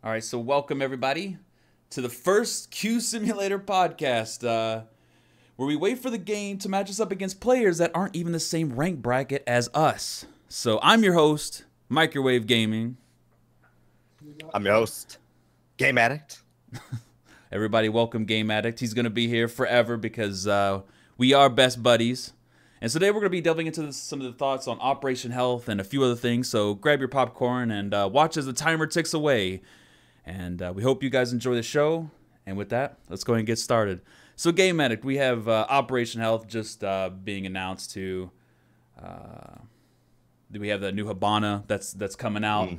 All right, so welcome everybody to the first Q Simulator podcast, where we wait for the game to match us up against players that aren't even the same rank bracket as us. So I'm your host, MicrowaveGaming. I'm your host, GameAddict. Everybody welcome GameAddict. He's going to be here forever because we are best buddies. And today we're going to be delving into some of the thoughts on Operation Health and a few other things. So grab your popcorn and watch as the timer ticks away. And we hope you guys enjoy the show. And with that, let's go ahead and get started. So GameAddict, we have Operation Health just being announced to. We have the new Hibana that's coming out.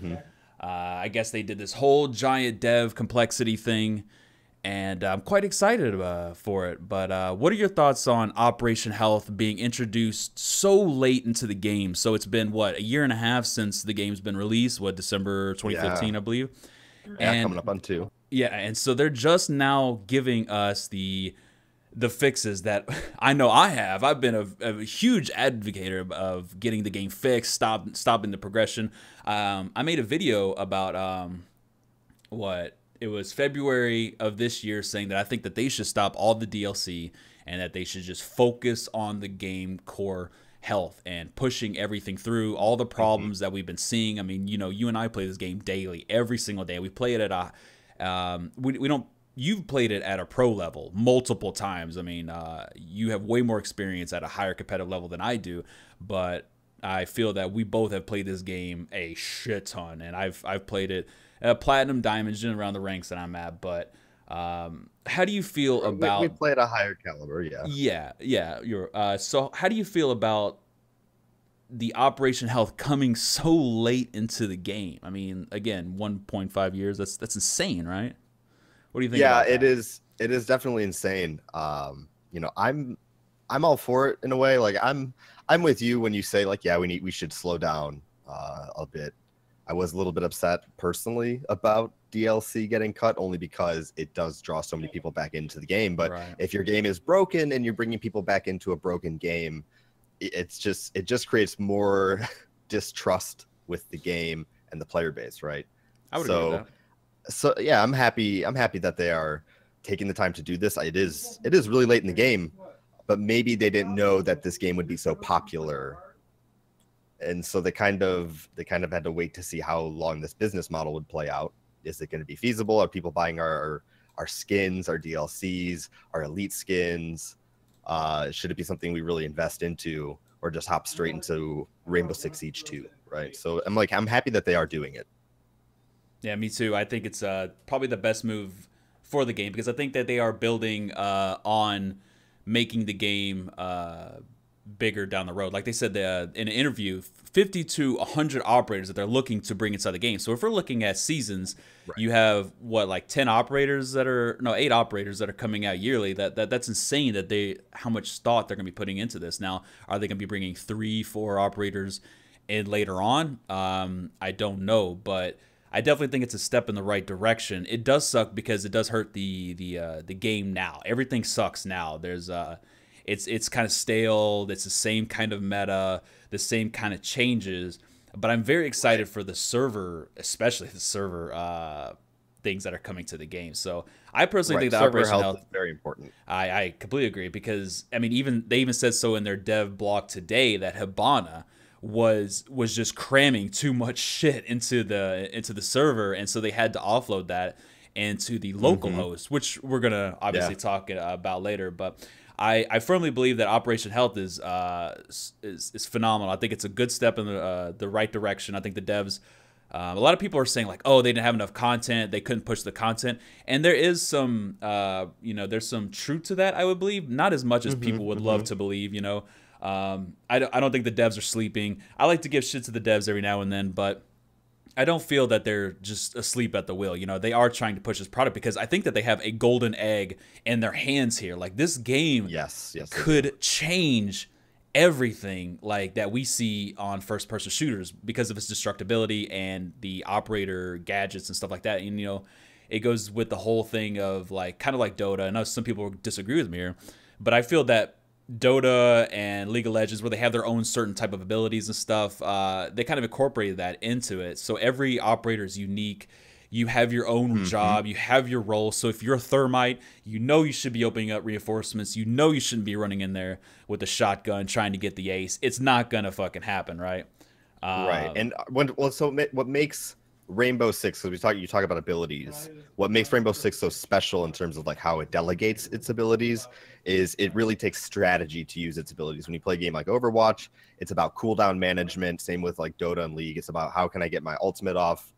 I guess they did this whole giant dev complexity thing. And I'm quite excited for it. But what are your thoughts on Operation Health being introduced so late into the game? So it's been, what, a year and a half since the game's been released? What, December 2015, I believe? Yeah, and, coming up on 2. Yeah, and so they're just now giving us the fixes that I know I have. I've been a huge advocate of getting the game fixed, stopping the progression. I made a video about it was February of this year saying that I think that they should stop all the DLC and that they should just focus on the game core health and pushing everything through all the problems that we've been seeing. I mean, you know, you and I play this game daily, every single day. We play it at a you've played it at a pro level multiple times. I mean, you have way more experience at a higher competitive level than I do, but I feel that we both have played this game a shit ton, and I've played it platinum, diamond, and around the ranks that I'm at. But how do you feel about? We play at a higher caliber, yeah. Yeah. So how do you feel about the Operation Health coming so late into the game? I mean, again, 1.5 years. That's insane, right? What do you think? Yeah, about that? It is definitely insane. You know, I'm all for it in a way. Like I'm with you when you say like, yeah, we should slow down a bit. I was a little bit upset personally about DLC getting cut only because it does draw so many people back into the game. But if your game is broken and you're bringing people back into a broken game, it just creates more distrust with the game and the player base, right? I would agree with that. So yeah, I'm happy that they are taking the time to do this. It is really late in the game, but maybe they didn't know that this game would be so popular. And so they kind of had to wait to see how long this business model would play out. Is it going to be feasible? Are people buying our skins, our DLCs, our elite skins? Should it be something we really invest into, or just hop straight into Rainbow Six Siege 2, right? So I'm happy that they are doing it. Yeah, me too. I think it's probably the best move for the game because I think that they are building on making the game bigger down the road. Like they said in an interview, 50 to 100 operators that they're looking to bring inside the game. So if we're looking at seasons, you have like 8 operators that are coming out yearly. That's insane that how much thought they're going to be putting into this. Now, are they going to be bringing 3-4 operators in later on? I don't know, but I definitely think it's a step in the right direction. It does suck because it does hurt the game now. Everything sucks now. There's it's kind of stale. It's the same kind of meta, the same kind of changes. But I'm very excited for the server, especially the server things that are coming to the game. So I personally think that Operation Health is very important. I completely agree because I mean they even said so in their dev blog today that Hibana was just cramming too much shit into the server, and so they had to offload that into the local host, which we're gonna obviously talk about later. But I firmly believe that Operation Health is phenomenal. I think it's a good step in the right direction. I think the devs, a lot of people are saying like, oh, they didn't have enough content, they couldn't push the content, and there is some there's some truth to that. I would believe, not as much as people would love to believe. I don't think the devs are sleeping. I like to give shit to the devs every now and then, but I don't feel that they're just asleep at the wheel. They are trying to push this product because I think that they have a golden egg in their hands here. Like this game could change everything like that we see on first person shooters because of its destructibility and the operator gadgets and stuff like that. And it goes with the whole thing of like kind of like Dota. I know some people disagree with me here, but I feel that Dota and League of Legends, where they have their own certain type of abilities and stuff, they kind of incorporated that into it. So every operator is unique. You have your own job. You have your role. So if you're a thermite, you know you should be opening up reinforcements. You know you shouldn't be running in there with a shotgun trying to get the ace. It's not going to fucking happen, right? Right. And what makes Rainbow Six, because you talk about abilities, what makes Rainbow Six so special in terms of like how it delegates its abilities is it really takes strategy to use its abilities. When you play a game like Overwatch, it's about cooldown management. Same with like Dota and League. It's about how can I get my ultimate off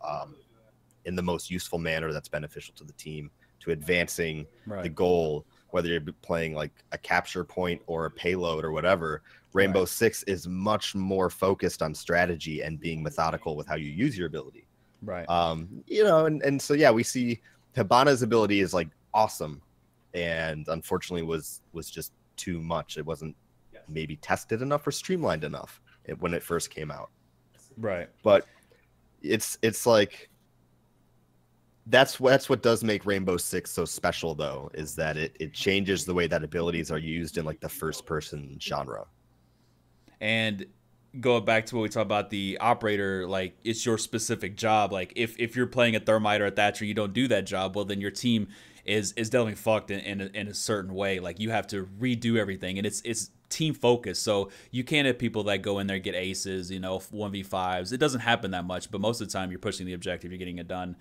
in the most useful manner that's beneficial to the team, to advancing the goal, whether you're playing like a capture point or a payload or whatever. Rainbow Six is much more focused on strategy and being methodical with how you use your ability. Right. You know, and so yeah, we see Hibana's ability is like awesome, and unfortunately was just too much. It wasn't maybe tested enough or streamlined enough when it first came out. Right. But it's like that's what does make Rainbow Six so special, though, is that it changes the way that abilities are used in like the first person genre. And going back to what we talked about, the operator, like it's your specific job. Like if you're playing a thermite or a thatcher, you don't do that job, well then your team is definitely fucked in a certain way. Like you have to redo everything, and it's team focused. So you can't have people that go in there and get aces, you know, 1v5s. It doesn't happen that much, but most of the time you're pushing the objective, you're getting it done,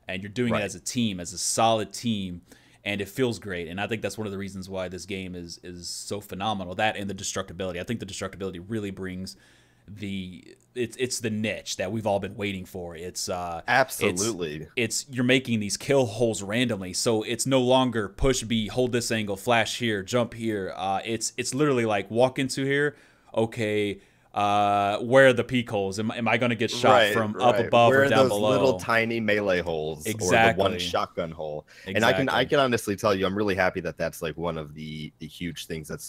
and you're doing it as a team, as a solid team. And it feels great, and I think that's one of the reasons why this game is so phenomenal. That and the destructibility. I think the destructibility really brings it's the niche that we've all been waiting for. It's absolutely it's you're making these kill holes randomly, so it's no longer push B, hold this angle, flash here, jump here. It's literally like walk into here, okay. Where are the peek holes? Am I going to get shot from up above where or down below? Where are those little tiny melee holes, or the one shotgun hole? Exactly. And I can honestly tell you, I'm really happy that that's like one of the huge things that's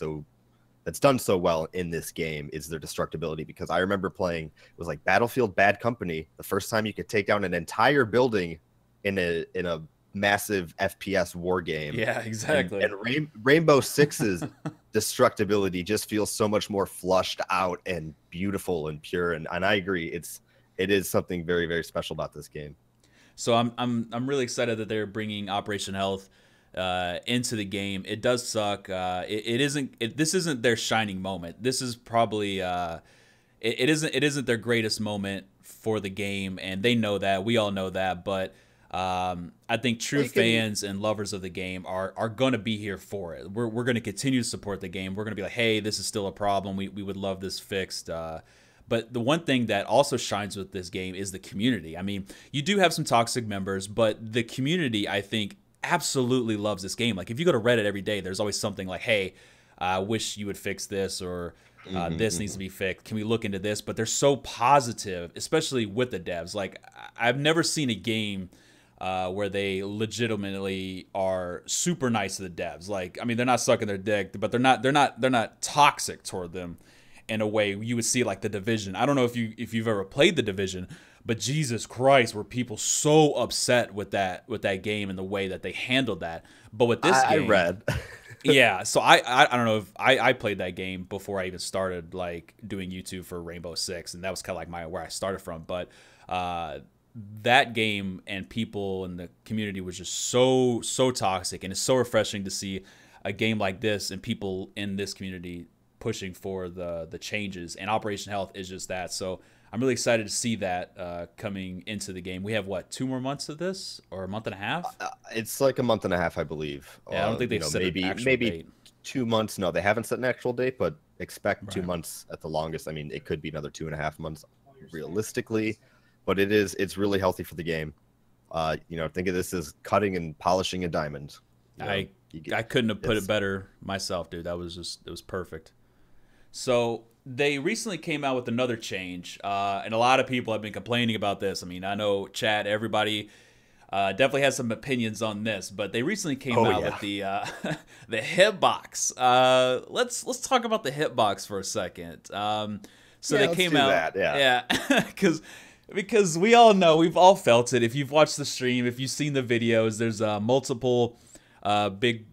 done so well in this game is their destructibility. Because I remember playing, it was like Battlefield Bad Company, the first time you could take down an entire building in a massive FPS war game. Yeah, exactly. And Rainbow Six's destructibility just feels so much more flushed out and beautiful and pure. And I agree, it is something very, very special about this game. So I'm really excited that they're bringing Operation Health into the game. It does suck. This isn't their shining moment. This is probably it isn't their greatest moment for the game, and they know that. We all know that, but I think true fans and lovers of the game are going to be here for it. We're going to continue to support the game. We're going to be like, hey, this is still a problem. We would love this fixed. But the one thing that also shines with this game is the community. I mean, you do have some toxic members, but the community, I think, absolutely loves this game. Like if you go to Reddit every day, there's always something like, hey, I wish you would fix this, or this needs to be fixed. Can we look into this? But they're so positive, especially with the devs. Like I've never seen a game where they legitimately are super nice to the devs. Like, I mean, they're not sucking their dick, but they're not toxic toward them in a way you would see like the Division. I don't know if you've ever played the Division, but Jesus Christ, were people so upset with that game and the way that they handled that. But with this game, I read. Yeah, so I don't know if I played that game before I even started like doing YouTube for Rainbow Six, and that was kind of like where I started from. But that game and people in the community was just so toxic, and it's so refreshing to see a game like this and people in this community pushing for the changes. And Operation Health is just that. So I'm really excited to see that coming into the game. We have what, 2 more months of this, or a month and a half? It's like a month and a half, I believe. Yeah, I don't think they've set an actual date. 2 months. No, they haven't set an actual date, but expect 2 months at the longest. I mean, it could be another 2.5 months realistically, but it's really healthy for the game. Think of this as cutting and polishing a diamond. I couldn't have put it better myself, dude. It was perfect. So they recently came out with another change, and a lot of people have been complaining about this. I mean, I know Chad, everybody definitely has some opinions on this, but they recently came out with the the hitbox. Let's talk about the hitbox for a second. They came out, because we all know, we've all felt it. If you've watched the stream, if you've seen the videos, there's multiple big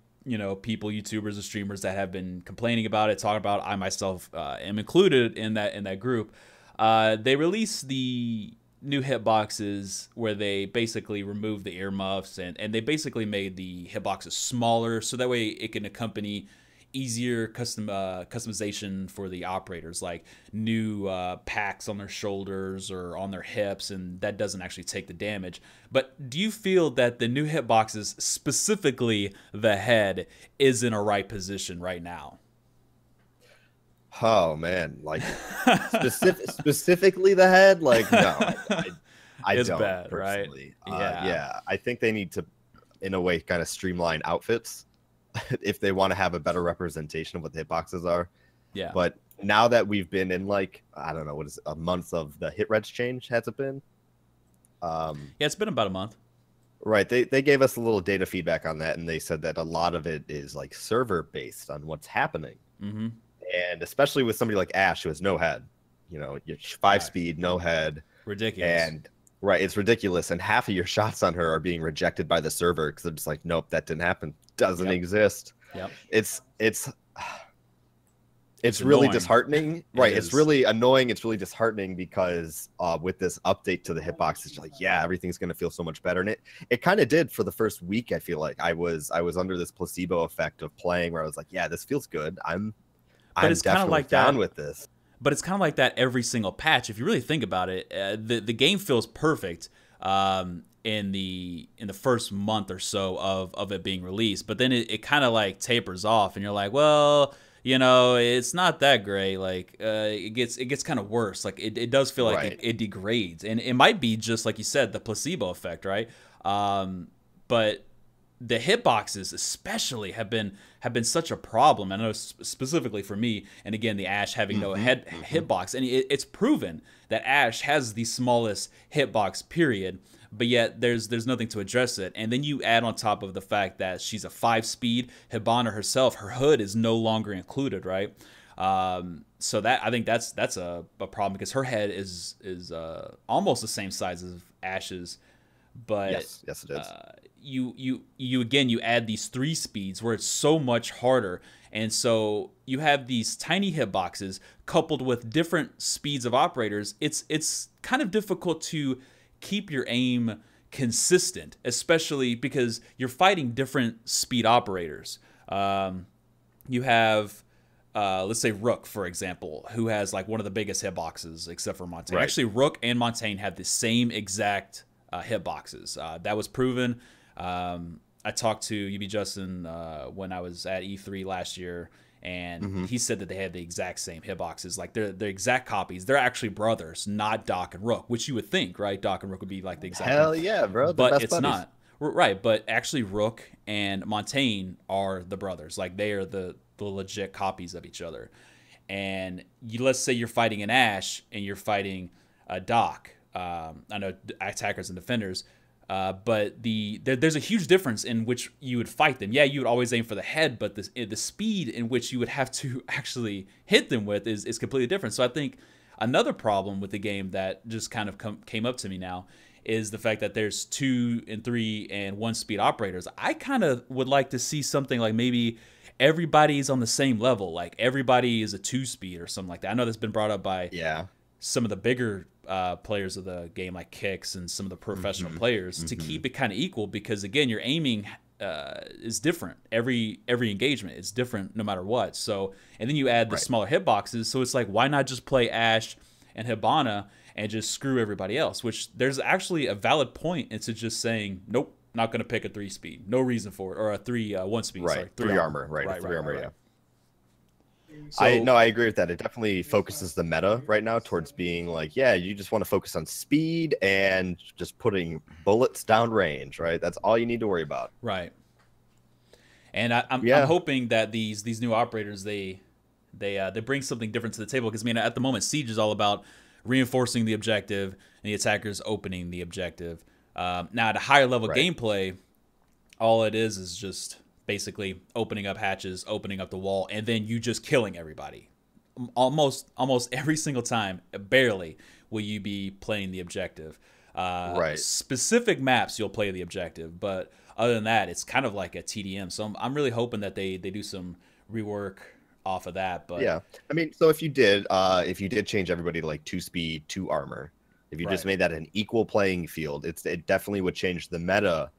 people, YouTubers and streamers that have been complaining about it, talking about it. I myself am included in that group. They released the new hitboxes where they basically removed the earmuffs and they basically made the hitboxes smaller so that way it can accompany easier customization for the operators, like new packs on their shoulders or on their hips, and that doesn't actually take the damage. But do you feel that the new hitboxes, specifically the head, is in a right position right now? Oh man, like specifically the head, like no, I It's don't bad, right? personally. Yeah. Yeah, I think they need to, in a way, kind of streamline outfits if they want to have a better representation of what the hitboxes are. Yeah. But now that we've been in like, I don't know, what is it, a month of the hit reg change, has it been? Yeah, it's been about a month. Right. They gave us a little data feedback on that, and they said that a lot of it is like server based on what's happening. Mm-hmm. And especially with somebody like Ash who has no head, you know, your 5-speed, no head. Ridiculous. And right, it's ridiculous. And half of your shots on her are being rejected by the server because they're just like, nope, that didn't happen. Doesn't exist. Yep. It's really annoying. disheartening. Right. It's really annoying. It's really disheartening because with this update to the hitbox, it's like, yeah, everything's gonna feel so much better. And it kind of did for the first week. I feel like I was under this placebo effect of playing where I was like, yeah, this feels good. I'm it's kind of like down that with this. But it's kind of like that every single patch. If you really think about it, the game feels perfect in the first month or so of it being released. But then it kind of like tapers off, and you're like, well, you know, it's not that great. Like it gets kind of worse. Like it does feel like Right. it degrades, and it might be just like you said, the placebo effect, right? But the hitboxes especially have been such a problem. I know specifically for me, and again, the Ash having no hitbox, and it's proven that Ash has the smallest hitbox period, but yet there's nothing to address it. And then you add on top of the fact that she's a 5-speed, Hibana herself, her hood is no longer included, right? So that I think that's a problem because her head is almost the same size as Ash's, but Yes, it is. you again, you add these 3 speeds where it's so much harder, and so you have these tiny hitboxes coupled with different speeds of operators. It's kind of difficult to keep your aim consistent, especially because you're fighting different speed operators. You have let's say Rook, for example, who has like one of the biggest hitboxes except for Montaigne. Right. Actually, Rook and Montaigne have the same exact hitboxes. That was proven. I talked to UB Justin when I was at E3 last year, and he said that they had the exact same hitboxes. Like they're exact copies. They're actually brothers, not Doc and Rook, which you would think, right? Doc and Rook would be like the exact. Hell yeah, bro. They're But best it's buddies. not. Right, but actually Rook and Montaigne are the brothers. Like they are the legit copies of each other. And let's say you're fighting an Ash and you're fighting a Doc. I know attackers and defenders, but there's a huge difference in which you would fight them. Yeah, you would always aim for the head, but the speed in which you would have to actually hit them with is completely different. So I think another problem with the game that just kind of came up to me now is the fact that there's 2 and 3 and 1 speed operators. I kind of would like to see something like maybe everybody's on the same level, like everybody is a 2-speed or something like that. I know that's been brought up by some of the bigger players of the game, like Kicks and some of the professional players, to keep it kind of equal, because again, your aiming is different. Every engagement is different no matter what. So, and then you add the smaller hitboxes, so it's like, why not just play Ash and Hibana and just screw everybody else? Which there's actually a valid point into just saying, nope, not going to pick a 3-speed. No reason for it. Or a 1-speed. Right. Sorry, 3 armor. Right. Right, 3 armor, right. yeah. So, I agree with that. It definitely focuses the meta right now towards being like, yeah, you just want to focus on speed and just putting bullets down range, right? That's all you need to worry about. Right. And I'm hoping that these new operators they bring something different to the table, because I mean, at the moment, Siege is all about reinforcing the objective and the attackers opening the objective. Now at a higher level gameplay, all it is just basically opening up hatches, opening up the wall, and then you just killing everybody. Almost every single time, barely will you be playing the objective. Specific maps you'll play the objective, but other than that, it's kind of like a TDM. So I'm really hoping that they do some rework off of that. But yeah, I mean, so if you did change everybody to like 2 speed, 2 armor, If you just made that an equal playing field, it definitely would change the meta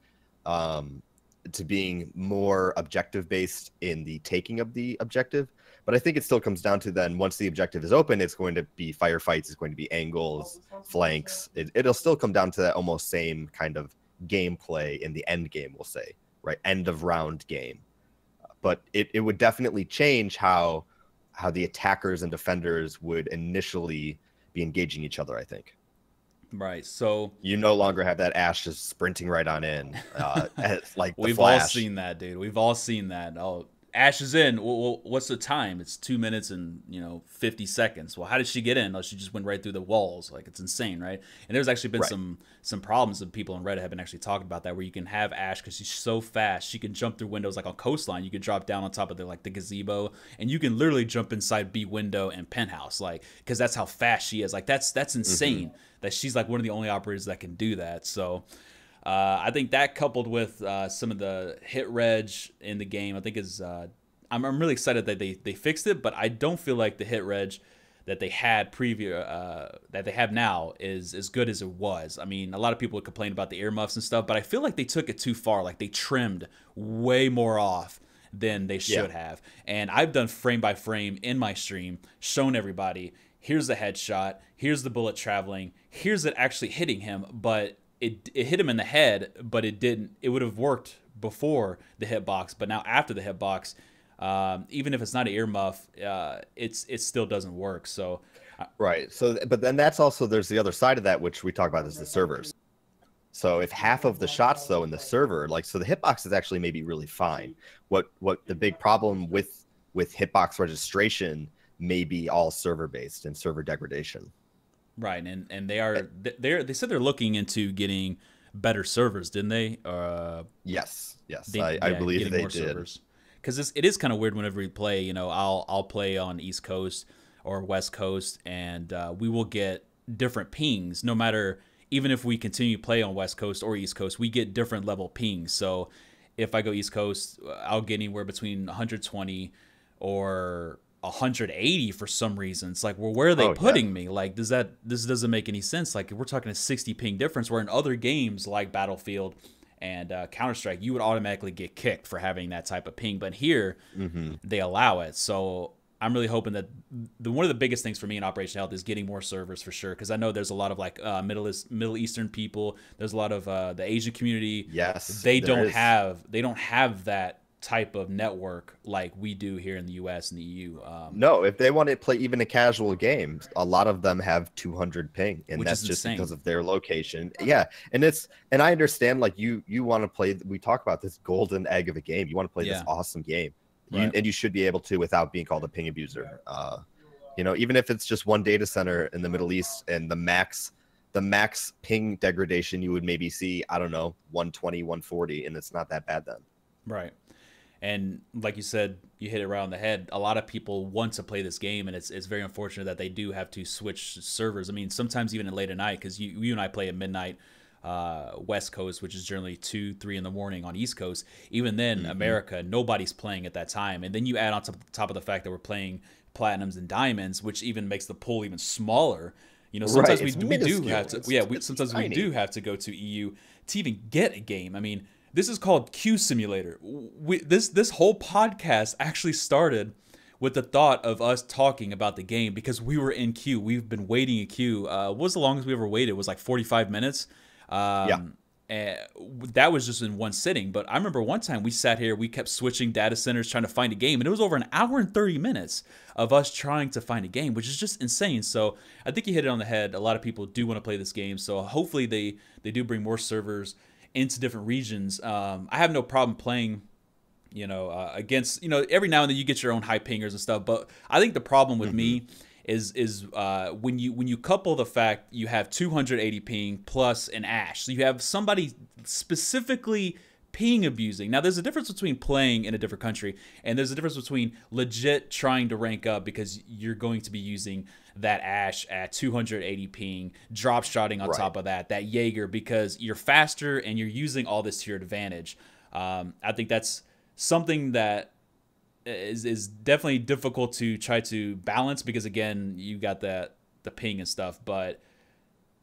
to being more objective based in the taking of the objective. But I think it still comes down to then once the objective is open, it's going to be firefights, it's going to be angles, flanks. It'll still come down to that almost same kind of gameplay in the end game, we'll say, right? End of round game. But it would definitely change how the attackers and defenders would initially be engaging each other, I think. Right. So you no longer have that Ash just sprinting right on in. Like we've all seen that, dude. We've all seen that. Oh, Ash is in. Well, what's the time? It's 2 minutes and 50 seconds. Well, how did she get in? Oh, she just went right through the walls. Like, it's insane, right? And there's actually been some problems that people on Reddit have been actually talking about that, where you can have Ash because she's so fast, she can jump through windows like on Coastline. You can drop down on top of the gazebo, and you can literally jump inside B window and penthouse, like, because that's how fast she is. Like, that's insane that she's like one of the only operators that can do that. So. I think that coupled with some of the hit reg in the game, I think is I'm really excited that they fixed it, but I don't feel like the hit reg that they had that they have now is as good as it was. I mean, a lot of people would complain about the earmuffs and stuff, but I feel like they took it too far. Like, they trimmed way more off than they should have. And I've done frame by frame in my stream, shown everybody, here's the headshot, here's the bullet traveling, here's it actually hitting him, but it hit him in the head, but it didn't. It would have worked before the hitbox, but now after the hitbox, even if it's not an earmuff, it still doesn't work. So, right. So, but then there's the other side of that, which we talk about, is the servers. So if half of the shots though in the server, so the hitbox is actually maybe really fine. What the big problem with hitbox registration may be all server based and server degradation. Right, and they said they're looking into getting better servers, didn't they? Yes, I believe they did. Because it is kind of weird whenever we play. I'll play on East Coast or West Coast, and we will get different pings. No matter, even if we continue to play on West Coast or East Coast, we get different level pings. So if I go East Coast, I'll get anywhere between 120 or 180 for some reason. It's like, well, where are they putting me? Like, this doesn't make any sense. Like, if we're talking a 60 ping difference, where in other games like Battlefield and Counter-Strike, you would automatically get kicked for having that type of ping, but here they allow it. So I'm really hoping that one of the biggest things for me in Operation Health is getting more servers, for sure, because I know there's a lot of like Middle Eastern people, there's a lot of the Asian community. Yes, they don't have that type of network like we do here in the US and the EU. No, if they want to play even a casual game, a lot of them have 200 ping, and that's just because of their location. Yeah, and I understand, like, you want to play, we talk about this golden egg of a game. You want to play this awesome game, and you should be able to without being called a ping abuser. Even if it's just one data center in the Middle East, and the max ping degradation you would maybe see, I don't know, 120, 140, and it's not that bad then. Right. And like you said, you hit it right on the head. A lot of people want to play this game, and it's very unfortunate that they do have to switch servers. I mean, sometimes even at late at night, because you and I play at midnight West Coast, which is generally 2, 3 in the morning on East Coast. Even then, America, nobody's playing at that time. And then you add on top of the fact that we're playing platinums and diamonds, which even makes the pool even smaller. Sometimes we do have to. Sometimes we do have to go to EU to even get a game. I mean, this is called Queue Simulator. This whole podcast actually started with the thought of us talking about the game because we were in queue. We've been waiting in queue. What was the longest we ever waited? It was like 45 minutes. And that was just in one sitting. But I remember one time we sat here, we kept switching data centers trying to find a game, and it was over an hour and 30 minutes of us trying to find a game, which is just insane. So I think you hit it on the head. A lot of people do want to play this game. So hopefully they do bring more servers into different regions. I have no problem playing, against, every now and then you get your own high pingers and stuff. But I think the problem with me is when you couple the fact you have 280 ping plus an Ash, so you have somebody specifically ping abusing. Now, there's a difference between playing in a different country, and there's a difference between legit trying to rank up because you're going to be using that Ash at 280 ping, drop shotting on top of that Jaeger, because you're faster and you're using all this to your advantage. I think that's something that is definitely difficult to try to balance because, again, you got the ping and stuff. But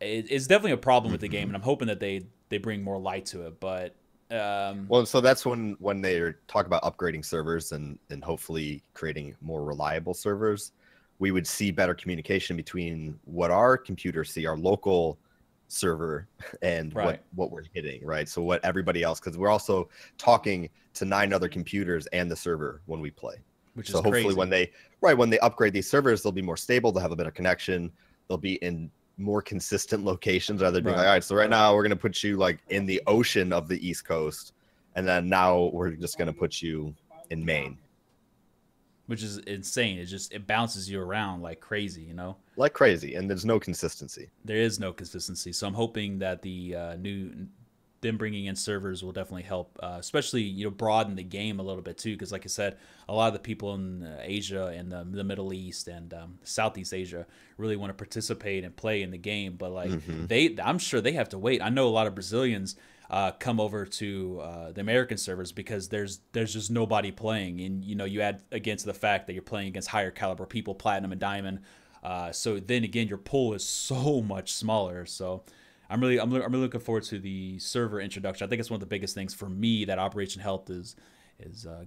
it's definitely a problem with the game, Mhm. and I'm hoping that they bring more light to it. But Well, so that's when they talk about upgrading servers and hopefully creating more reliable servers, we would see better communication between what our computers see, our local server, and right, what we're hitting, right? So what everybody else, because we're also talking to 9 other computers and the server when we play. which is So hopefully crazy. when they upgrade these servers, they'll be more stable, they'll have a better connection, they'll be in more consistent locations rather than being like, Right. all right, so right now we're going to put you like in the ocean of the East Coast, and then now we're just going to put you in Maine. Which is insane. It bounces you around like crazy, you know. Like crazy, and there's no consistency. There is no consistency. So I'm hoping that the them bringing in servers will definitely help, especially broaden the game a little bit too. Because like I said, a lot of the people in Asia and the Middle East and Southeast Asia really want to participate and play in the game. But like I'm sure they have to wait. I know a lot of Brazilians come over to the American servers because there's just nobody playing, and you add again to the fact that you're playing against higher caliber people, platinum and diamond. So then again, your pool is so much smaller. So I'm really looking forward to the server introduction. I think it's one of the biggest things for me that Operation Health is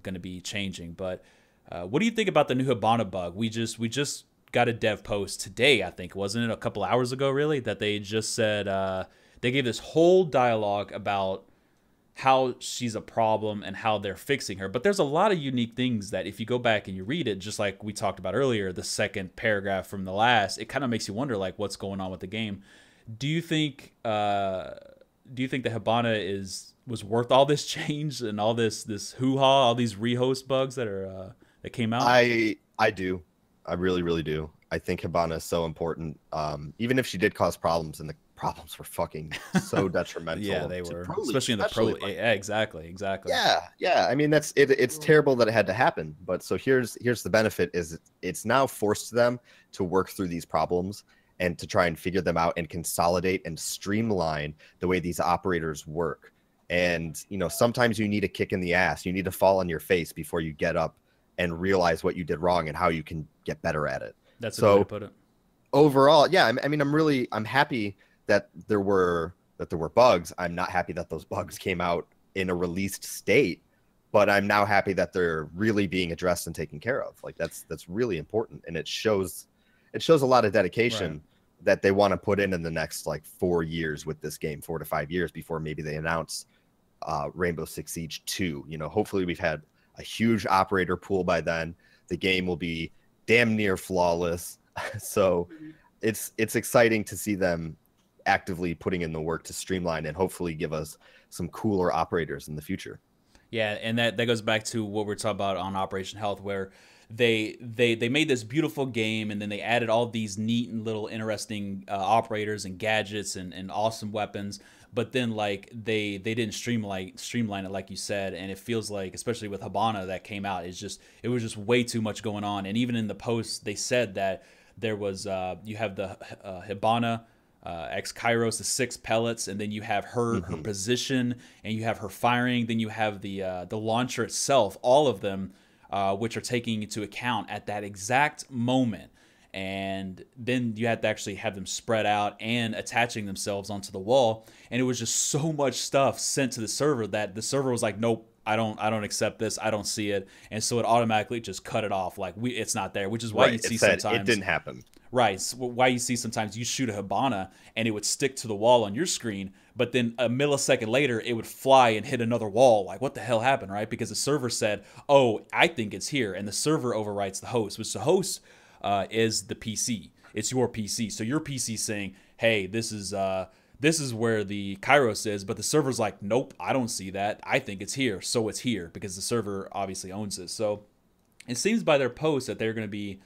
going to be changing. But what do you think about the new Hibana bug? We just got a dev post today, I think, wasn't it a couple hours ago, really, that they just said they gave this whole dialogue about how she's a problem and how they're fixing her. But there's a lot of unique things that if you go back and you read it, just like we talked about earlier, the second paragraph from the last, it kind of makes you wonder like what's going on with the game. Do you think that Hibana was worth all this change and all this hoo ha, all these rehost bugs that came out? I do. I really do. I think Hibana is so important. Even if she did cause problems, and the problems were fucking so Yeah, detrimental they to were, Pro League, especially in the pro. especially. Like, Yeah, exactly. yeah. I mean, that's it. It's terrible that it had to happen. But so here's the benefit: is it's now forced them to work through these problems and to try and figure them out and consolidate and streamline the way these operators work. And sometimes you need a kick in the ass. You need to fall on your face before you get up and realize what you did wrong and how you can get better at it. That's a good way to So put it. overall, yeah, I mean, I'm happy that there were bugs. I'm not happy that those bugs came out in a released state, but I'm now happy that they're really being addressed and taken care of. Like that's really important, and it shows a lot of dedication Right. that they want to put in the next like 4 years with this game, 4 to 5 years before maybe they announce Rainbow Six Siege 2. Hopefully we've had a huge operator pool by then. The game will be damn near flawless. So it's exciting to see them actively putting in the work to streamline and hopefully give us some cooler operators in the future. Yeah, and that goes back to what we're talking about on Operation Health, where they made this beautiful game, and then they added all these neat and little interesting operators and gadgets and awesome weapons. But then like they didn't streamline it like you said, and it feels like, especially with Hibana that came out, it was just way too much going on. And even in the post, they said that there was you have the Hibana X Kairos, the 6 pellets, and then you have her position, and you have her firing. Then you have the launcher itself, all of them, which are taking into account at that exact moment. And then you had to actually have them spread out and attaching themselves onto the wall. And it was just so much stuff sent to the server that the server was like, nope. I don't accept this. I don't see it, and so it automatically just cut it off. Like it's not there, which is why Right. you It see said sometimes it didn't happen. Right. So why you see sometimes you shoot a Hibana and it would stick to the wall on your screen, but then a millisecond later it would fly and hit another wall. Like, what the hell happened, right? Because the server said, oh, I think it's here. And the server overwrites the host, which the host is the PC. It's your PC. So your PC saying, hey, this is where the Kairos is, but the server's like, nope, I don't see that. I think it's here. So it's here because the server obviously owns it. So it seems by their post that they're going to be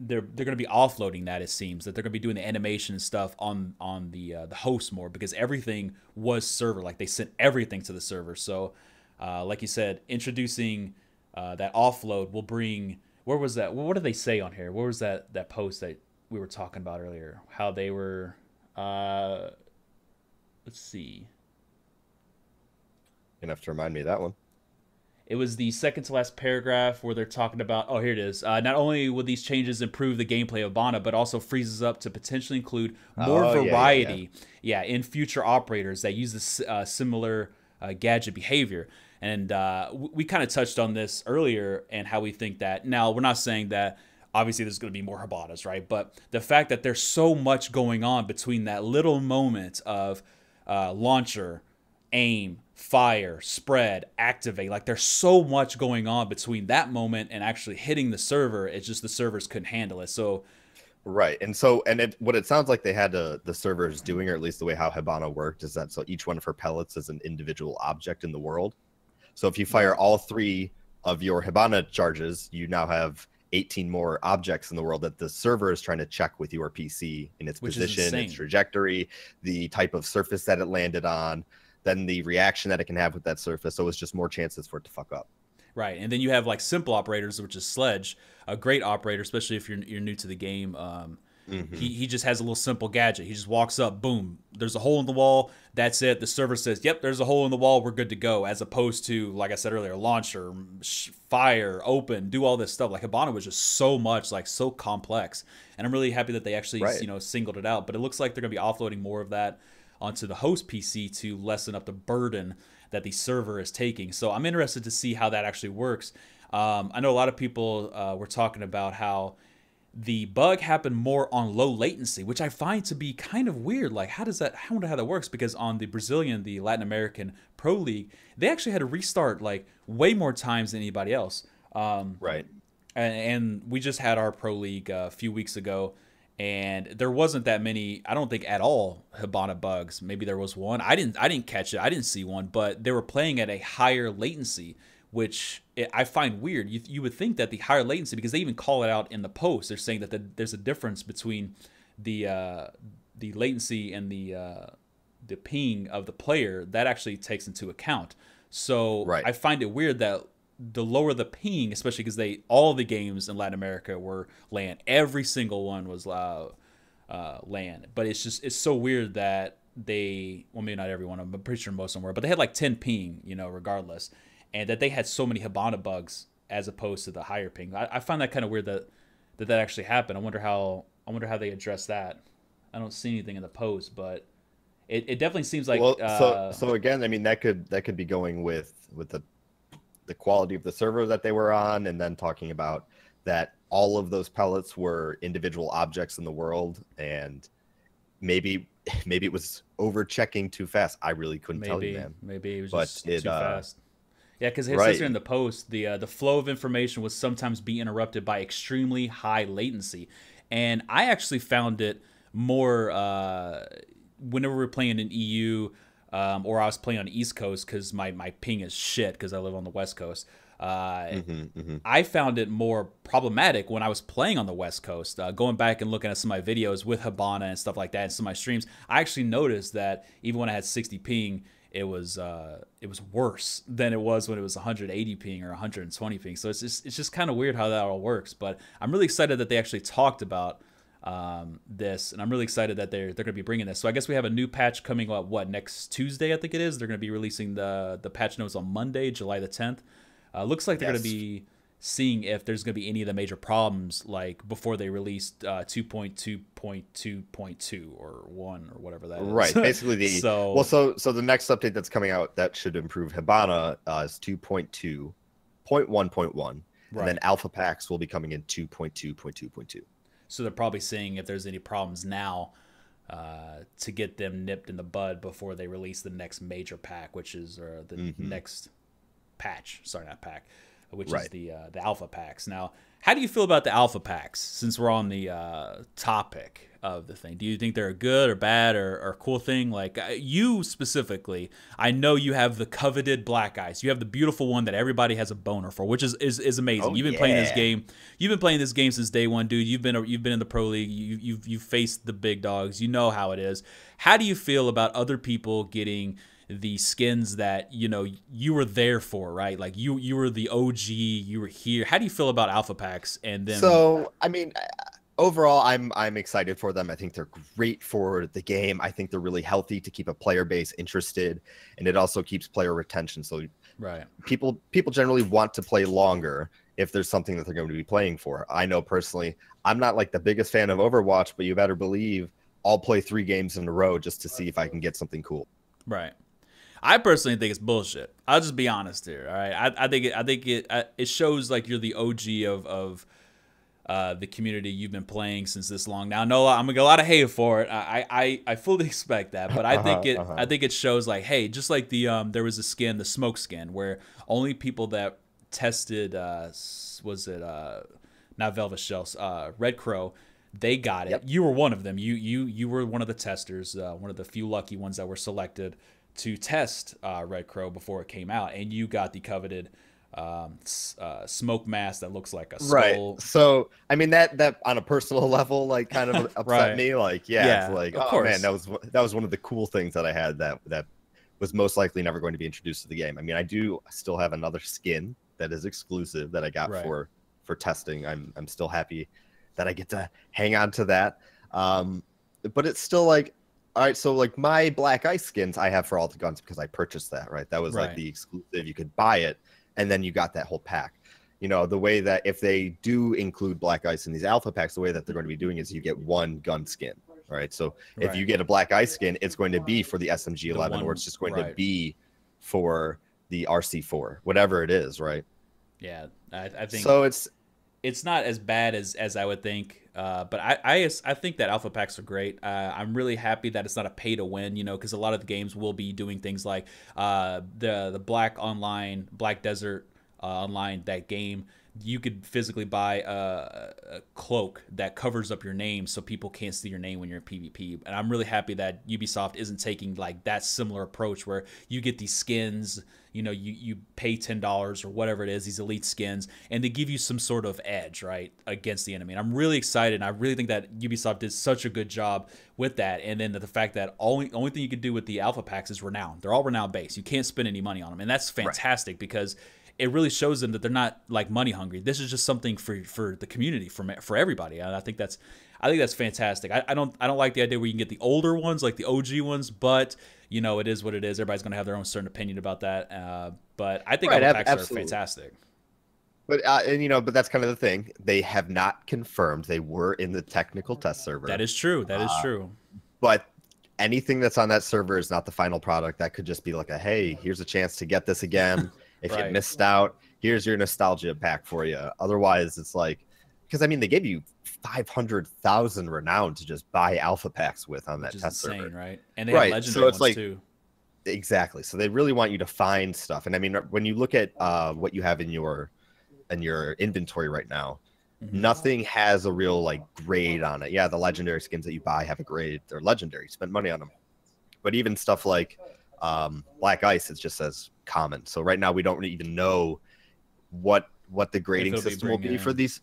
they're going to be offloading that. It seems that they're going to be doing the animation and stuff on the host more, because everything was server. Like they sent everything to the server. So like you said, introducing that offload will bring. Where was that? What did they say on here? Where was that post that we were talking about earlier? How they were. Let's see. You're gonna have to remind me of that one. It was the second to last paragraph where they're talking about, oh, here it is. Not only would these changes improve the gameplay of Hibana, but also freezes up to potentially include more Oh yeah, yeah, yeah. variety, yeah, in future operators that use this similar gadget behavior. And we kind of touched on this earlier and how we think that. Now, we're not saying that obviously there's going to be more Hibanas, right? But the fact that there's so much going on between that little moment of launcher, aim, fire, spread, activate. Like there's so much going on between that moment and actually hitting the server. It's just the servers couldn't handle it. So Right. And so, what it sounds like they had the servers doing, or at least the way how Hibana worked, is that so each one of her pellets is an individual object in the world. So if you fire all 3 of your Hibana charges, you now have 18 more objects in the world that the server is trying to check with your PC in its position, its trajectory, the type of surface that it landed on, then the reaction that it can have with that surface. So it's just more chances for it to fuck up. Right, and then you have like simple operators, which is Sledge, a great operator, especially if you're new to the game. He just has a little simple gadget. He just walks up, boom, there's a hole in the wall. That's it. The server says, yep, there's a hole in the wall. We're good to go. As opposed to, like I said earlier, launcher, fire, open, do all this stuff. Like Hibana was just so much, like so complex. And I'm really happy that they actually, singled it out. But it looks like they're going to be offloading more of that onto the host PC to lessen up the burden that the server is taking. So I'm interested to see how that actually works. I know a lot of people were talking about how the bug happened more on low latency, which I find to be kind of weird. Like, how does that? I wonder how that works, because on the Brazilian, the Latin American Pro League, they actually had to restart like way more times than anybody else. Right. And we just had our Pro League a few weeks ago, and there wasn't that many, I don't think at all, Hibana bugs. Maybe there was one. I didn't catch it. I didn't see one, but they were playing at a higher latency, which I find weird. You would think that the higher latency, because they even call it out in the post, they're saying that there's a difference between the latency and the ping of the player that actually takes into account. So I find it weird that the lower the ping, especially because all the games in Latin America were LAN. Every single one was LAN. But it's so weird that maybe not every one of them, I'm pretty sure most of them were, but they had like 10 ping, regardless. And that they had so many Hibana bugs as opposed to the higher ping. I find that kind of weird that actually happened. I wonder how they address that. I don't see anything in the post, but it definitely seems like so again, I mean, that could be going with the quality of the server that they were on, and then talking about that all of those pellets were individual objects in the world, and maybe it was over checking too fast. I really couldn't tell you, man. Maybe it was just too fast. Yeah, because it says here in the post, the flow of information would sometimes be interrupted by extremely high latency. And I actually found it more whenever we're playing in EU, or I was playing on the East Coast, because my ping is shit because I live on the West Coast. I found it more problematic when I was playing on the West Coast. Going back and looking at some of my videos with Hibana and stuff like that, and some of my streams, I actually noticed that even when I had 60 ping, it was worse than it was when it was 180 ping or 120 ping. So it's just kind of weird how that all works. But I'm really excited that they actually talked about this, and I'm really excited that they're going to be bringing this. So I guess we have a new patch coming up, next Tuesday, I think it is. They're going to be releasing the patch notes on Monday, July the 10th. Looks like they're going to be seeing if there's going to be any of the major problems, like before they released 2.2.2.2 or 1 or whatever that is. Right. Basically so the next update that's coming out that should improve Hibana is 2.2.1.1, and then alpha packs will be coming in 2.2.2.2. So they're probably seeing if there's any problems now to get them nipped in the bud before they release the next major pack, which is the next patch. Sorry, not pack. Which is the alpha packs. Now, how do you feel about the alpha packs, since we're on the topic of the thing? Do you think they're a good or bad or cool thing? Like, you specifically, I know you have the coveted black eyes. You have the beautiful one that everybody has a boner for, which is amazing. You've been playing this game. You've been playing this game since day one, dude. You've been in the pro league. You've faced the big dogs. You know how it is. How do you feel about other people getting the skins that you were there for, right? Like you were the OG, you were here. How do you feel about alpha packs and then? So I mean, overall, I'm excited for them. I think they're great for the game. I think they're really healthy to keep a player base interested, and it also keeps player retention. So Right. people generally want to play longer if there's something that they're going to be playing for. I know personally, I'm not like the biggest fan of Overwatch, but you better believe I'll play 3 games in a row just to see if I can get something cool. Right. I personally think it's bullshit. I'll just be honest here. All right. I think it shows like you're the OG of the community. You've been playing since this long. Now, no, I'm gonna get a lot of hate for it. I fully expect that, but I think it shows like, hey, just like there was a skin, the smoke skin, where only people that tested was it not Velvet Shells, Red Crow, they got it. Yep. You were one of them. You were one of the testers, one of the few lucky ones that were selected to test Red Crow before it came out, and you got the coveted smoke mask that looks like a skull. Right. So I mean that on a personal level, like, kind of upset Right. me. Like, Yeah, it's like, of oh course. man, that was one of the cool things that I had that was most likely never going to be introduced to the game. I mean, I do still have another skin that is exclusive that I got Right. for testing. I'm still happy that I get to hang on to that. But it's still like, all right, so like my Black Ice skins I have for all the guns because I purchased that, right? That was Right. like the exclusive. You could buy it, and then you got that whole pack. You know, the way that if they do include Black Ice in these alpha packs, the way that they're going to be doing is you get one gun skin, right? So if Right. you get a Black Ice skin, it's going to be for the SMG-11, one- or it's just going to right. be for the RC4, whatever it is, right? Yeah, I think So it's not as bad as I would think. But I think that alpha packs are great. I'm really happy that it's not a pay to win, you know, because a lot of the games will be doing things like the Black Desert Online, that game. You could physically buy a cloak that covers up your name so people can't see your name when you're in PvP. And I'm really happy that Ubisoft isn't taking like that similar approach where you get these skins, you know, you pay $10 or whatever it is, these elite skins, and they give you some sort of edge, right, against the enemy. And I'm really excited. And I really think that Ubisoft did such a good job with that. And then the fact that only thing you can do with the alpha packs is renown. They're all renown based. You can't spend any money on them. And that's fantastic because it really shows them that they're not like money hungry. This is just something for the community, for everybody. And I think that's fantastic. I don't like the idea where you can get the older ones, like the OG ones, but you know, it is what it is. Everybody's gonna have their own certain opinion about that. But I think alpha packs are fantastic. But and you know, but that's kind of the thing. They have not confirmed. They were in the technical test server. That is true. That is true. But anything that's on that server is not the final product. That could just be like a, hey, here's a chance to get this again. If Right. you missed out, here's your nostalgia pack for you. Otherwise, it's like, because I mean, they gave you 500,000 renown to just buy alpha packs with on that Which is test insane, server, right? And they have legendary ones too. Exactly. So they really want you to find stuff. And I mean, when you look at what you have in your inventory right now, nothing has a real like grade on it. Yeah, the legendary skins that you buy have a grade. They're legendary. Spend money on them. But even stuff like Black Ice, it just says common. So right now we don't even know what the grading system will be for these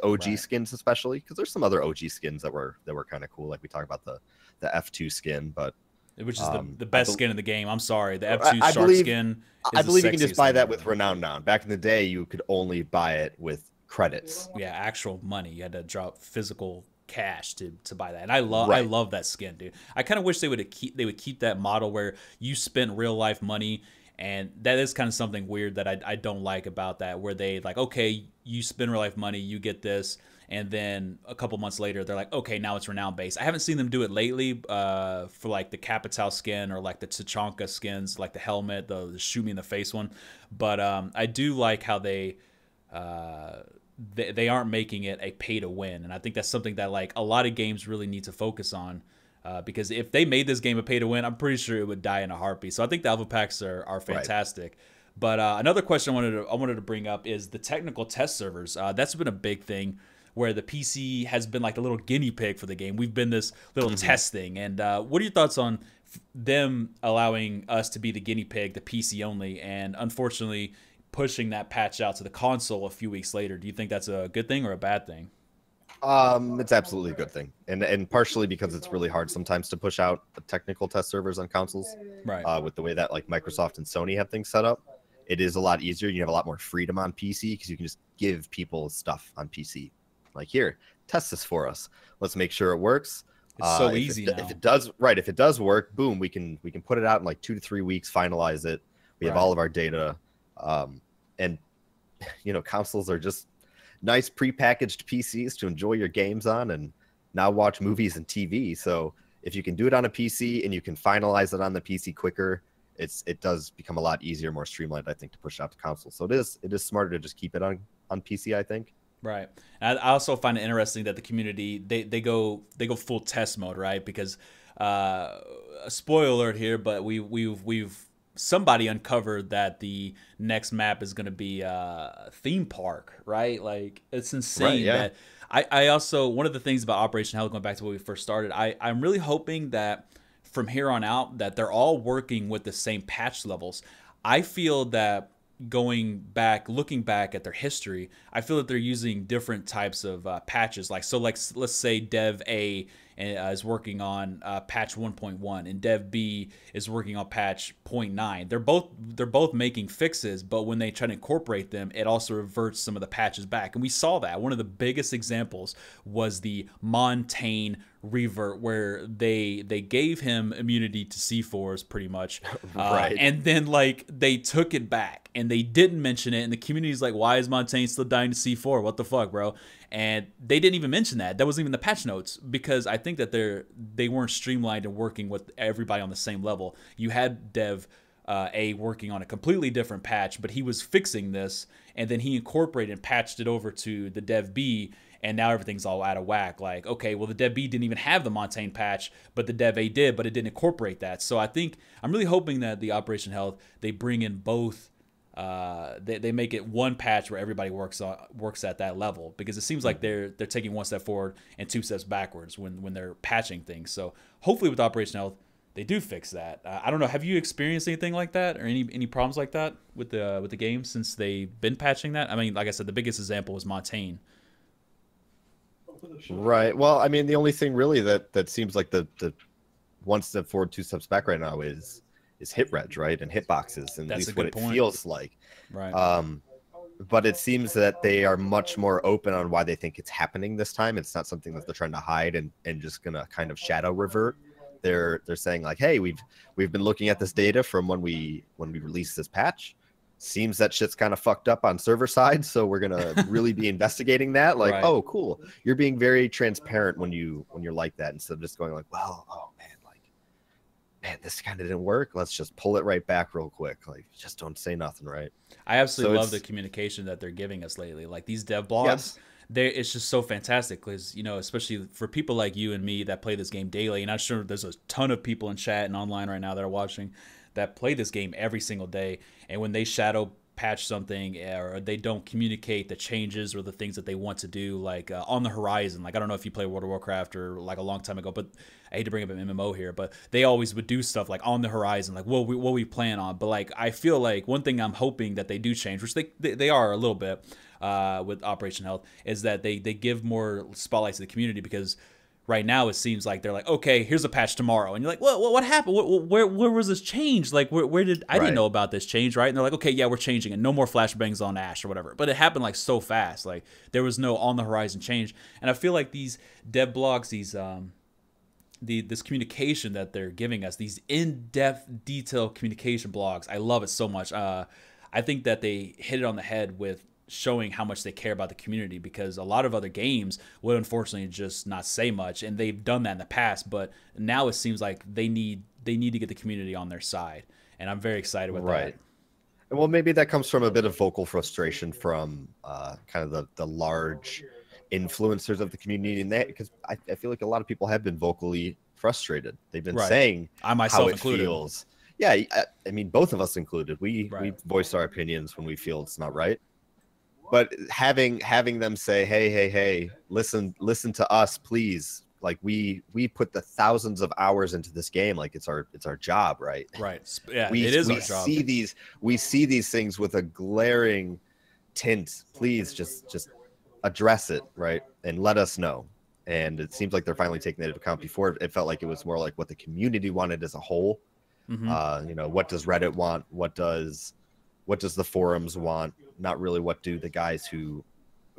OG skins, especially because there's some other OG skins that were kind of cool. Like we talked about the F2 skin, but which is the best skin in the game. I'm sorry, the F2 shark skin. I believe you can just buy that with renown now. Back in the day, you could only buy it with credits. Yeah, actual money. You had to drop physical cash to buy that. And I love that skin, dude. I kind of wish they would keep that model where you spent real life money, and that is kind of something weird that I don't like about that, where they like, okay, you spend real life money, you get this, and then a couple months later they're like, okay, now it's renown based. I haven't seen them do it lately for like the Capital skin or like the Tachanka skins, like the helmet, the shoot me in the face one. But I do like how they aren't making it a pay to win, and I think that's something that like a lot of games really need to focus on, because if they made this game a pay to win, I'm pretty sure it would die in a heartbeat. So I think the alpha packs are fantastic. Right. But another question I wanted to bring up is the technical test servers. That's been a big thing where the PC has been like a little guinea pig for the game. We've been this little testing, and what are your thoughts on them allowing us to be the guinea pig, the PC only, and unfortunately pushing that patch out to the console a few weeks later? Do you think that's a good thing or a bad thing? It's absolutely a good thing, and partially because it's really hard sometimes to push out the technical test servers on consoles, right? With the way that like Microsoft and Sony have things set up, it is a lot easier. You have a lot more freedom on PC because you can just give people stuff on PC. Like, here, test this for us. Let's make sure it works. It's so easy now. If it does work, boom, we can put it out in like 2 to 3 weeks, finalize it. We have all of our data. And consoles are just nice prepackaged PCs to enjoy your games on and now watch movies and TV. So if you can do it on a PC and you can finalize it on the PC quicker, it does become a lot easier, more streamlined, I think, to push out to console. So it is smarter to just keep it on PC, I think. Right. And I also find it interesting that the community they go full test mode, right? Because spoiler alert here, but we've somebody uncovered that the next map is going to be a theme park, right? Like, it's insane. Right, yeah. That I also, one of the things about Operation Hell, going back to when we first started, I'm really hoping that from here on out that they're all working with the same patch levels. I feel that looking back at their history, I feel that they're using different types of patches. Like let's say Dev A is working on patch 1.1 and Dev B is working on patch 0.9. They're both making fixes, but when they try to incorporate them, it also reverts some of the patches back. And we saw that. One of the biggest examples was the Montaigne revert, where they gave him immunity to C4s pretty much, right. And then like they took it back and they didn't mention it, and the community's like, why is Montaigne still dying to C4? What the fuck, bro? And they didn't even mention that. That wasn't even the patch notes, because I think that they weren't streamlined and working with everybody on the same level. You had Dev A working on a completely different patch, but he was fixing this, and then he incorporated and patched it over to the Dev B, and now everything's all out of whack. Like, okay, well, the Dev B didn't even have the Montaigne patch, but the Dev A did, but it didn't incorporate that. So I'm really hoping that the Operation Health, they bring in both. They make it one patch where everybody works at that level, because it seems like they're taking one step forward and 2 steps backwards when they're patching things. So hopefully with Operation Health, they do fix that. I don't know. Have you experienced anything like that, or any problems like that with the game since they've been patching that? I mean, like I said, the biggest example was Montaigne. Right. Well, I mean, the only thing really that seems like the 1 step forward, 2 steps back right now is hit reg, right, and hitboxes, and at least what it feels like. Right. But it seems that they are much more open on why they think it's happening this time. It's not something that they're trying to hide and just gonna kind of shadow revert. They're saying like, hey, we've been looking at this data from when we released this patch. Seems that shit's kind of fucked up on server side, so we're gonna really be investigating that. Like, right. Oh, cool. You're being very transparent when you're like that, instead of just going like, well, oh man, this kind of didn't work. Let's just pull it right back real quick. Like, just don't say nothing, right? I absolutely love the communication that they're giving us lately. Like, these dev blogs, it's just so fantastic, because, especially for people like you and me that play this game daily, and I'm sure there's a ton of people in chat and online right now that are watching that play this game every single day, and when they shadow patch something, or they don't communicate the changes or the things that they want to do, like on the horizon. Like, I don't know if you play World of Warcraft or like a long time ago, but I hate to bring up an MMO here, but they always would do stuff like on the horizon, like what we plan on. But like, I feel like one thing I'm hoping that they do change, which they are a little bit with Operation Health, is that they give more spotlights to the community, because right now it seems like they're like, okay, here's a patch tomorrow, and you're like, what happened? Where was this change? Like, where did I didn't know about this change, right? And they're like, okay, yeah, we're changing it. No more flashbangs on Ash or whatever. But it happened like so fast. Like, there was no on the horizon change. And I feel like these dev blogs, this communication that they're giving us, these in-depth, detailed communication blogs, I love it so much. I think that they hit it on the head with showing how much they care about the community, because a lot of other games would unfortunately just not say much, and they've done that in the past, but now it seems like they need to get the community on their side, and I'm very excited with that. Well, maybe that comes from a bit of vocal frustration from kind of the large influencers of the community, in that, because I feel like a lot of people have been vocally frustrated. They've been saying I myself how it included. feels. Yeah, I mean, both of us included. We voice our opinions when we feel it's not right. But having them say, hey, listen to us, please. Like, we put the thousands of hours into this game. Like, it's our job, right? Right. Yeah, it is our job. We see these things with a glaring tint. Please just address it, right? And let us know. And it seems like they're finally taking that into account. Before, it felt like it was more like what the community wanted as a whole. Mm-hmm. What does Reddit want? What does the forums want? Not really what do the guys who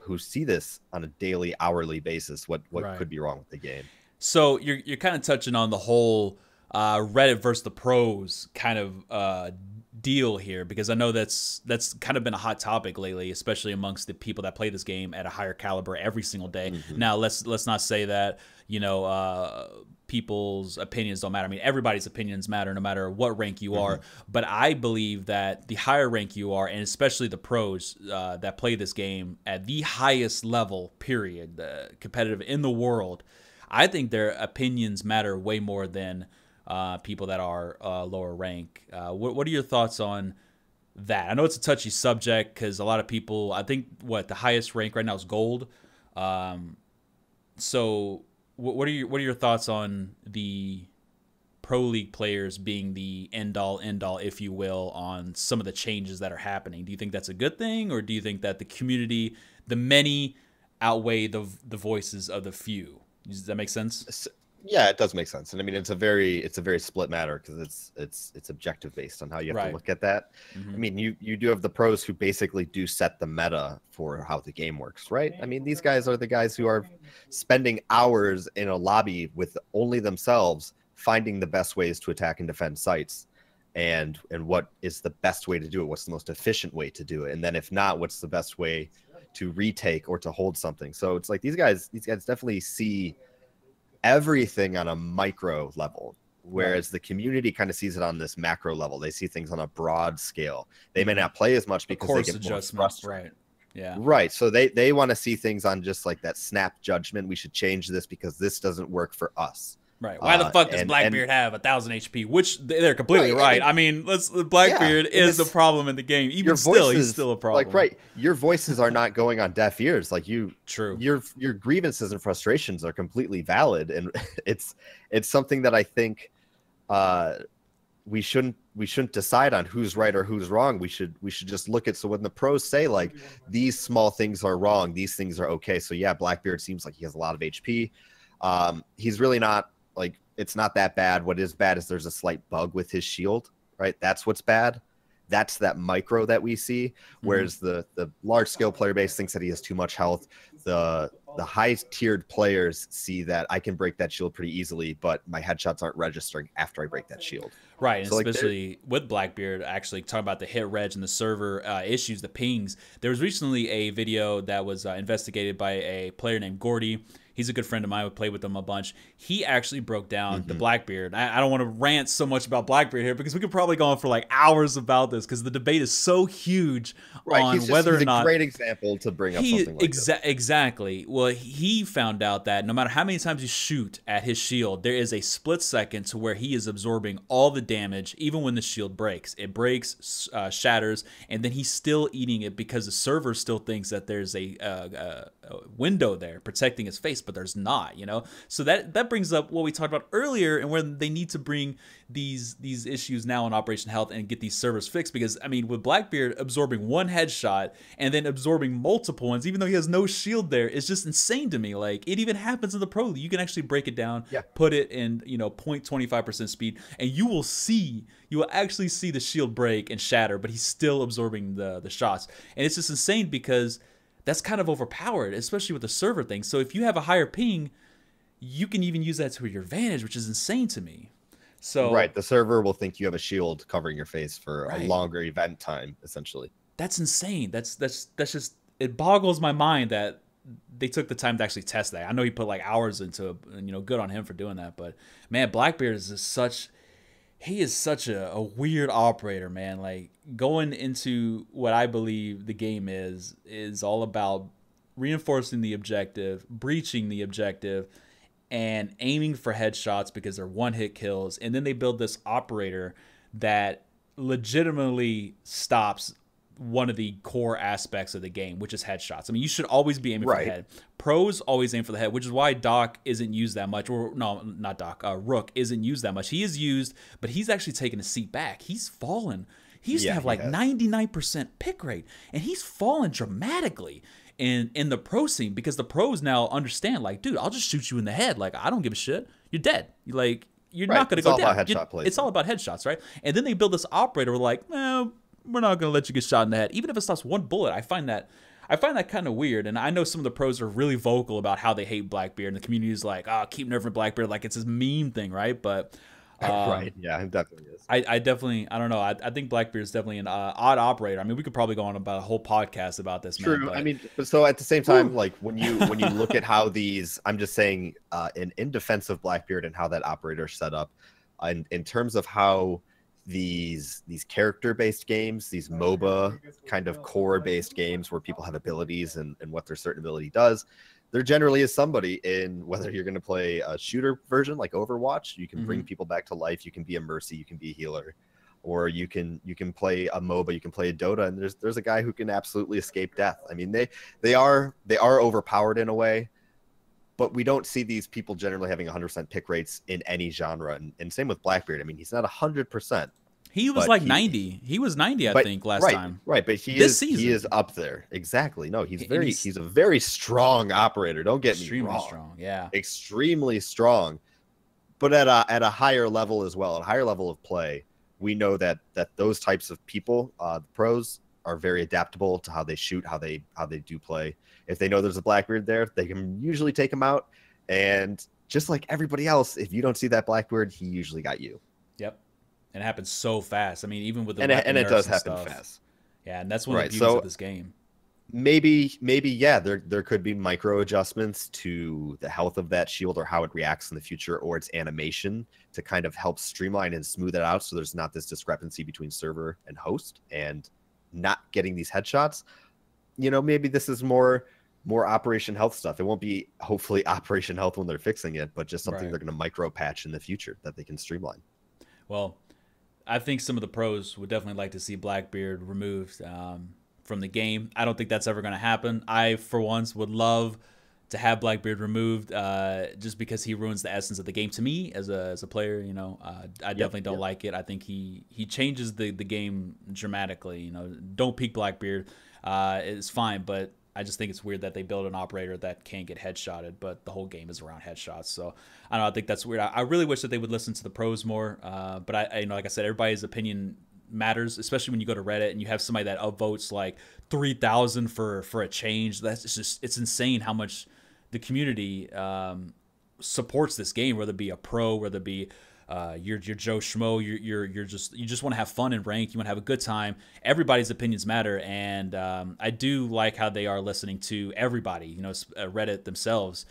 who see this on a daily, hourly basis, what Right. could be wrong with the game. So you're kind of touching on the whole Reddit versus the pros kind of deal here, because I know that's kind of been a hot topic lately, especially amongst the people that play this game at a higher caliber every single day. Now let's not say that, you know, people's opinions don't matter. I mean, everybody's opinions matter no matter what rank you are. But I believe that the higher rank you are, and especially the pros that play this game at the highest level, period, competitive in the world, I think their opinions matter way more than people that are lower rank. What are your thoughts on that? I know it's a touchy subject because a lot of people, I think, the highest rank right now is gold. So what are your thoughts on the pro league players being the end all, if you will, on some of the changes that are happening? Do you think that's a good thing, or do you think that the community, the many, outweigh the voices of the few? Does that make sense? Yeah, it does make sense. And I mean, it's a very split matter, because it's objective based on how you have to look at that. I mean, you do have the pros who basically do set the meta for how the game works, right? I mean, these guys are the guys who are spending hours in a lobby with only themselves, finding the best ways to attack and defend sites, and what is the best way to do it, what's the most efficient way to do it, and then if not, what's the best way to retake or to hold something. So it's like these guys definitely see everything on a micro level, whereas the community kind of sees it on this macro level. They see things on a broad scale. They may not play as much because they get more frustrated. Right. Yeah. Right. So they want to see things on just like that snap judgment. We should change this because this doesn't work for us. Right. Why the fuck does Blackbeard have 1,000 HP? Which they're completely right. I mean, Blackbeard is the problem in the game. Even still, he's still a problem. Like, right. Your voices are not going on deaf ears. Like True. Your grievances and frustrations are completely valid, and it's something that I think we shouldn't decide on who's right or who's wrong. We should just look at, so when the pros say like these small things are wrong, these things are okay. So yeah, Blackbeard seems like he has a lot of HP. He's really not. Like, it's not that bad. What is bad is there's a slight bug with his shield, right? That's what's bad. That's that micro that we see. Whereas the large scale player base thinks that he has too much health. The high tiered players see that I can break that shield pretty easily, but my headshots aren't registering after I break that shield. Right, so especially with Blackbeard, actually talking about the hit reg and the server issues, the pings. There was recently a video that was investigated by a player named Gordy. He's a good friend of mine. We played with him a bunch. He actually broke down the Blackbeard. I don't want to rant so much about Blackbeard here, because we could probably go on for like hours about this, because the debate is so huge on whether or not. He's a great example to bring up something like this. Exactly. Well, he found out that no matter how many times you shoot at his shield, there is a split second to where he is absorbing all the damage, even when the shield breaks. It breaks, shatters, and then he's still eating it because the server still thinks that there's a window there protecting his face, but there's not, you know? So that brings up what we talked about earlier, and where they need to bring these issues now in Operation Health and get these servers fixed. Because, I mean, with Blackbeard absorbing one headshot and then absorbing multiple ones, even though he has no shield there, it's just insane to me. Like, it even happens in the pro. You can actually break it down, put it in, you know, 0.25% speed, and you will actually see the shield break and shatter, but he's still absorbing the shots. And it's just insane, because that's kind of overpowered, especially with the server thing. So if you have a higher ping, you can even use that to your advantage, which is insane to me. So right, the server will think you have a shield covering your face for a longer event time, essentially. That's insane. That's just, it boggles my mind that they took the time to actually test that. I know he put like hours into it, and, you know, good on him for doing that. But man, Blackbeard is just such a weird operator, man. Like, going into what I believe the game is all about reinforcing the objective, breaching the objective, and aiming for headshots because they're one-hit kills. And then they build this operator that legitimately stops one of the core aspects of the game, which is headshots. I mean, you should always be aiming for the head. Pros always aim for the head, which is why Doc isn't used that much. Or no, not Doc. Rook isn't used that much. He is used, but he's actually taken a seat back. He's fallen. He used to have like 99% pick rate, and he's fallen dramatically in the pro scene, because the pros now understand, like, dude, I'll just shoot you in the head. Like, I don't give a shit. You're dead. You're not going to go down. It's all about headshots, right? And then they build this operator. We're like, we're not going to let you get shot in the head. Even if it stops one bullet, I find that I find that kind of weird. And I know some of the pros are really vocal about how they hate Blackbeard, and the community is like, oh, keep nerfing Blackbeard like it's this meme thing, right? But Right. Yeah, it definitely is. I definitely, I don't know. I think Blackbeard is definitely an odd operator. I mean, we could probably go on about a whole podcast about this, man. True. But, I mean, but so at the same time, like when you look at how these, I'm just saying, in defense of Blackbeard and how that operator is set up, in terms of how these character-based games, these MOBA kind of core-based games where people have abilities and what their certain ability does, there generally is somebody in, whether you're going to play a shooter version like Overwatch, you can bring people back to life, you can be a Mercy, you can be a healer, or you can play a MOBA, you can play a Dota, and there's a guy who can absolutely escape death. I mean, they are overpowered in a way, but we don't see these people generally having 100% pick rates in any genre. And same with Blackbeard. I mean, he's not 100%. he was like 90. He was 90, I think, last time. Right, but he is up there. Exactly. No, he's a very strong operator. Don't get me wrong. Extremely strong, yeah. Extremely strong. But at a higher level as well, at a higher level of play, we know that those types of people, the pros, are very adaptable to how they shoot, how they do play. If they know there's a Blackbeard there, they can usually take him out. And just like everybody else, if you don't see that Blackbeard, he usually got you. Yep. And it happens so fast. I mean, even with the and it does happen fast. Yeah, and that's one of the beauties of this game. Maybe yeah, there could be micro adjustments to the health of that shield or how it reacts in the future, or its animation to kind of help streamline and smooth it out so there's not this discrepancy between server and host and not getting these headshots. You know, maybe this is more Operation Health stuff. It won't be hopefully Operation Health when they're fixing it, but just something they're going to micro patch in the future that they can streamline. Well, I think some of the pros would definitely like to see Blackbeard removed from the game. I don't think that's ever going to happen. I, for once, would love to have Blackbeard removed just because he ruins the essence of the game to me as a player. You know, I definitely don't like it. I think he changes the game dramatically. You know, don't peek Blackbeard. It's fine, but I just think it's weird that they build an operator that can't get headshotted, but the whole game is around headshots. So I don't know. I think that's weird. I really wish that they would listen to the pros more. But I you know, like I said, everybody's opinion matters, especially when you go to Reddit and you have somebody that upvotes like 3,000 for a change. It's insane how much the community supports this game, whether it be a pro, whether it be you're Joe Schmo, you just want to have fun and rank, you want to have a good time. Everybody's opinions matter, and I do like how they are listening to everybody, you know, Reddit themselves.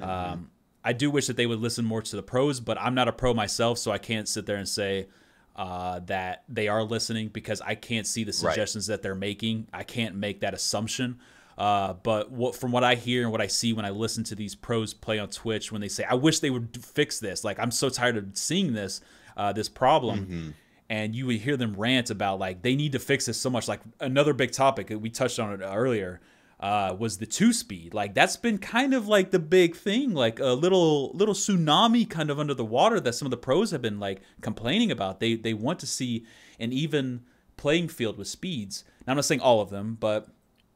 I do wish that they would listen more to the pros, but I'm not a pro myself, so I can't sit there and say that they are listening because I can't see the suggestions that they're making. I can't make that assumption. But from what I hear and what I see when I listen to these pros play on Twitch, when they say, I wish they would fix this. Like, I'm so tired of seeing this problem. And you would hear them rant about, like, they need to fix this so much. Like, another big topic, we touched on it earlier, was the 2-speed. Like, that's been kind of like the big thing, like a little tsunami kind of under the water that some of the pros have been, like, complaining about. They want to see an even playing field with speeds. Now, I'm not saying all of them, but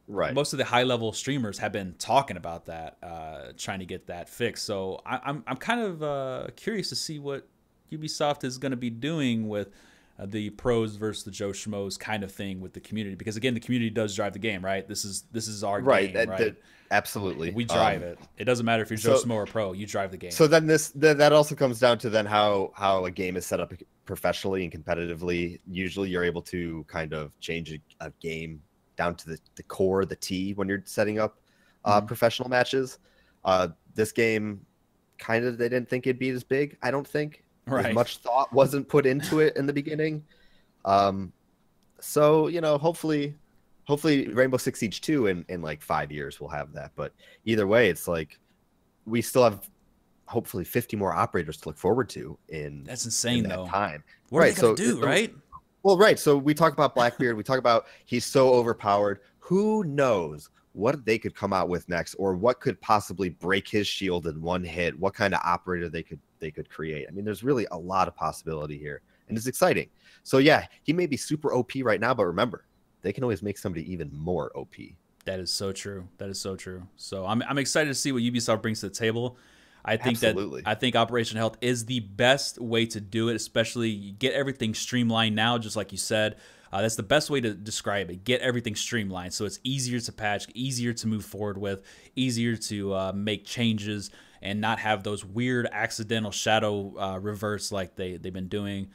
most of the high-level streamers have been talking about that, trying to get that fixed. So I'm kind of curious to see what Ubisoft is going to be doing with the pros versus the Joe Schmoes kind of thing with the community, because again, the community does drive the game, right? This is our game, right? Absolutely, we drive it. It doesn't matter if you're Joe Schmo or pro, you drive the game. So then that also comes down to then how a game is set up professionally and competitively. Usually, you're able to kind of change a game down to the core, the T, when you're setting up professional matches. This game, kind of, they didn't think it'd be as big. I don't think as much thought wasn't put into it in the beginning. So, you know, hopefully Rainbow Six Siege 2 in like 5 years we'll have that. But either way, it's like we still have hopefully 50 more operators to look forward to that's insane, that though. Time. What are they gonna do, right? Well, right. So we talk about Blackbeard. We talk about he's so overpowered. Who knows what they could come out with next, or what could possibly break his shield in one hit? What kind of operator they could create? I mean, there's really a lot of possibility here, and it's exciting. So yeah, he may be super OP right now, but remember, they can always make somebody even more OP. That is so true. That is so true. So I'm excited to see what Ubisoft brings to the table. I think Operation Health is the best way to do it, especially get everything streamlined now, just like you said. That's the best way to describe it. Get everything streamlined so it's easier to patch, easier to move forward with, easier to make changes, and not have those weird accidental shadow reverts like they've been doing.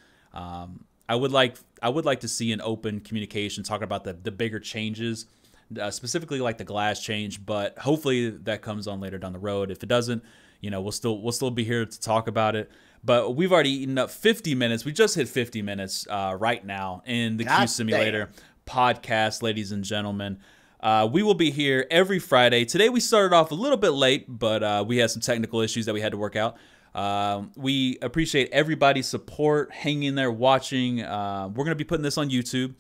I would like to see an open communication talking about the bigger changes, specifically like the glass change. But hopefully that comes on later down the road. If it doesn't, you know, we'll still be here to talk about it. But we've already eaten up 50 minutes. We just hit 50 minutes right now in the Q Simulator podcast, ladies and gentlemen. We will be here every Friday. Today we started off a little bit late, but we had some technical issues that we had to work out. We appreciate everybody's support, hanging there, watching. We're going to be putting this on YouTube,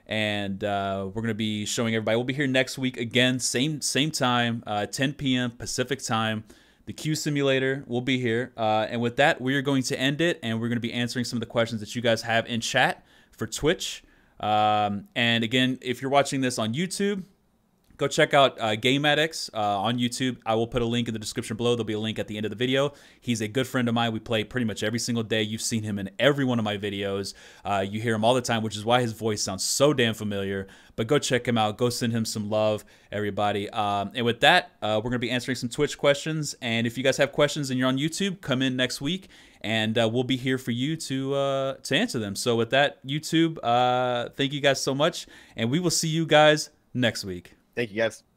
and we're going to be showing everybody. We'll be here next week again, same time, 10 p.m. Pacific time. The Q Simulator will be here. And with that, we are going to end it, and we're going to be answering some of the questions that you guys have in chat for Twitch. And again, if you're watching this on YouTube, go check out GameAddicts on YouTube. I will put a link in the description below. There'll be a link at the end of the video. He's a good friend of mine. We play pretty much every single day. You've seen him in every one of my videos. You hear him all the time, which is why his voice sounds so damn familiar. But go check him out. Go send him some love, everybody. And with that, we're going to be answering some Twitch questions. And if you guys have questions and you're on YouTube, come in next week, and we'll be here for you to answer them. So with that, YouTube, thank you guys so much, and we will see you guys next week. Thank you, guys.